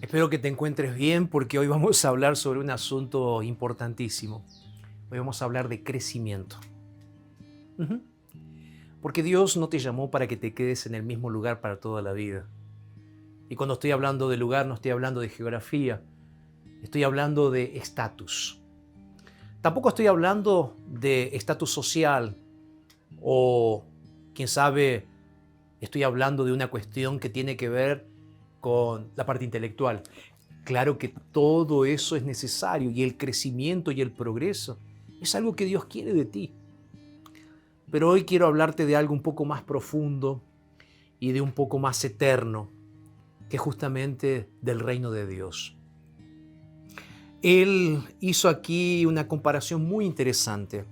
Espero que te encuentres bien porque hoy vamos a hablar sobre un asunto importantísimo. Hoy vamos a hablar de crecimiento. Ujú. Porque Dios no te llamó para que te quedes en el mismo lugar para toda la vida. Y cuando estoy hablando de lugar, no estoy hablando de geografía, estoy hablando de estatus. Tampoco estoy hablando de estatus social o, quién sabe, estoy hablando de una cuestión que tiene que ver con la parte intelectual. Claro que todo eso es necesario y el crecimiento y el progreso es algo que Dios quiere de ti. Pero hoy quiero hablarte de algo un poco más profundo y de un poco más eterno, que es justamente del reino de Dios. Él hizo aquí una comparación muy interesante.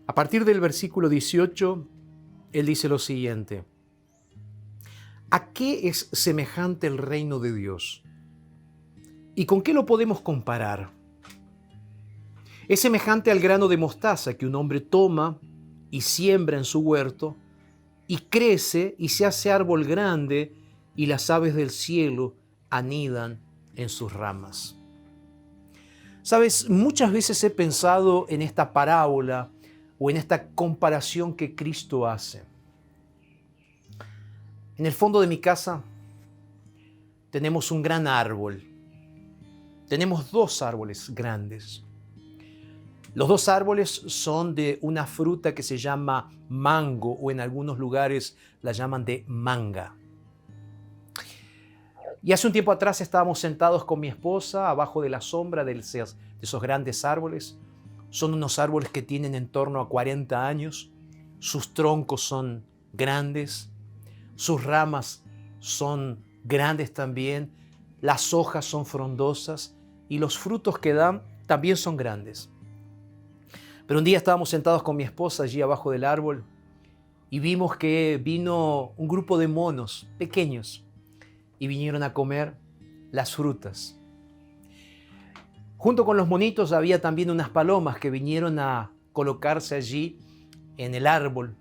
A partir del versículo 18, él dice lo siguiente: ¿a qué es semejante el reino de Dios? ¿Y con qué lo podemos comparar? Es semejante al grano de mostaza que un hombre toma y siembra en su huerto, y crece y se hace árbol grande, y las aves del cielo anidan en sus ramas. Sabes, muchas veces he pensado en esta parábola o en esta comparación que Cristo hace. En el fondo de mi casa tenemos un gran árbol. Tenemos dos árboles grandes. Los dos árboles son de una fruta que se llama mango, o en algunos lugares la llaman de manga. Y hace un tiempo atrás estábamos sentados con mi esposa abajo de la sombra de esos grandes árboles. Son unos árboles que tienen en torno a 40 años. Sus troncos son grandes, sus ramas son grandes también, las hojas son frondosas y los frutos que dan también son grandes. Pero un día estábamos sentados con mi esposa allí abajo del árbol y vimos que vino un grupo de monos pequeños y vinieron a comer las frutas. Junto con los monitos había también unas palomas que vinieron a colocarse allí en el árbol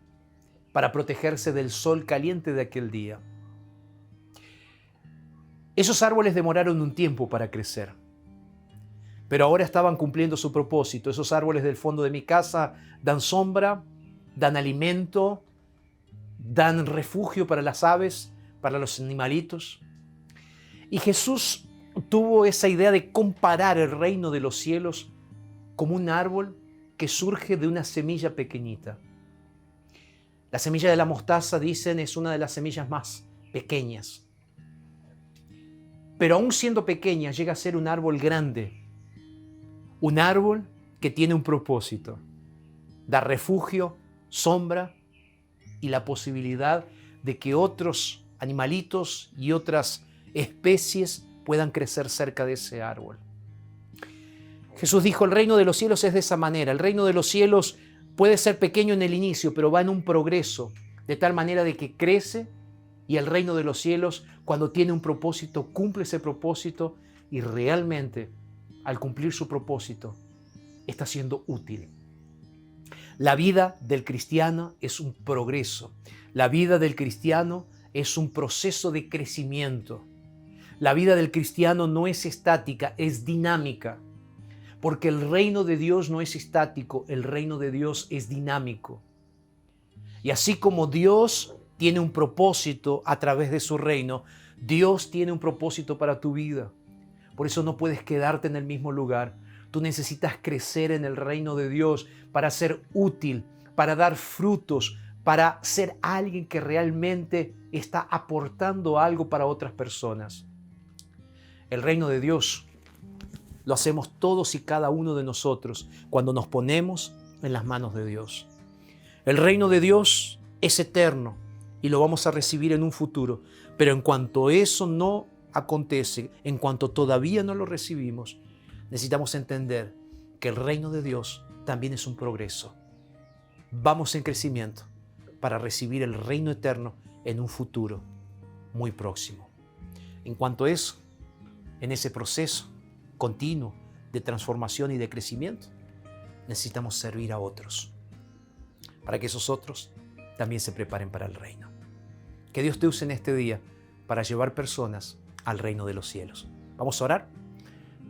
para protegerse del sol caliente de aquel día. Esos árboles demoraron un tiempo para crecer, pero ahora estaban cumpliendo su propósito. Esos árboles del fondo de mi casa dan sombra, dan alimento, dan refugio para las aves, para los animalitos. Y Jesús tuvo esa idea de comparar el reino de los cielos como un árbol que surge de una semilla pequeñita. La semilla de la mostaza, dicen, es una de las semillas más pequeñas. Pero aún siendo pequeña, llega a ser un árbol grande. Un árbol que tiene un propósito. Da refugio, sombra y la posibilidad de que otros animalitos y otras especies puedan crecer cerca de ese árbol. Jesús dijo, el reino de los cielos es de esa manera. El reino de los cielos puede ser pequeño en el inicio, pero va en un progreso, de tal manera de que crece, y el reino de los cielos, cuando tiene un propósito, cumple ese propósito, y realmente, al cumplir su propósito, está siendo útil. La vida del cristiano es un progreso. La vida del cristiano es un proceso de crecimiento. La vida del cristiano no es estática, es dinámica. Porque el reino de Dios no es estático, el reino de Dios es dinámico. Y así como Dios tiene un propósito a través de su reino, Dios tiene un propósito para tu vida. Por eso no puedes quedarte en el mismo lugar. Tú necesitas crecer en el reino de Dios para ser útil, para dar frutos, para ser alguien que realmente está aportando algo para otras personas. El reino de Dios lo hacemos todos y cada uno de nosotros cuando nos ponemos en las manos de Dios. El reino de Dios es eterno y lo vamos a recibir en un futuro. Pero en cuanto eso no acontece, en cuanto todavía no lo recibimos, necesitamos entender que el reino de Dios también es un progreso. Vamos en crecimiento para recibir el reino eterno en un futuro muy próximo. En cuanto a eso, en ese proceso continuo de transformación y de crecimiento, necesitamos servir a otros, para que esos otros también se preparen para el reino. Que Dios te use en este día para llevar personas al reino de los cielos. Vamos a orar.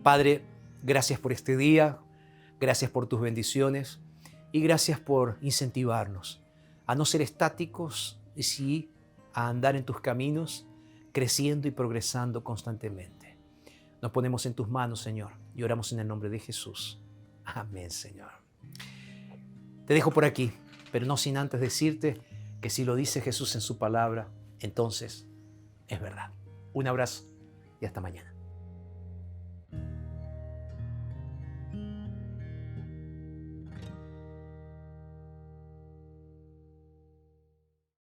Padre, gracias por este día, gracias por tus bendiciones y gracias por incentivarnos a no ser estáticos y sí a andar en tus caminos, creciendo y progresando constantemente. Nos ponemos en tus manos, Señor, y oramos en el nombre de Jesús. Amén, Señor. Te dejo por aquí, pero no sin antes decirte que si lo dice Jesús en su palabra, entonces es verdad. Un abrazo y hasta mañana.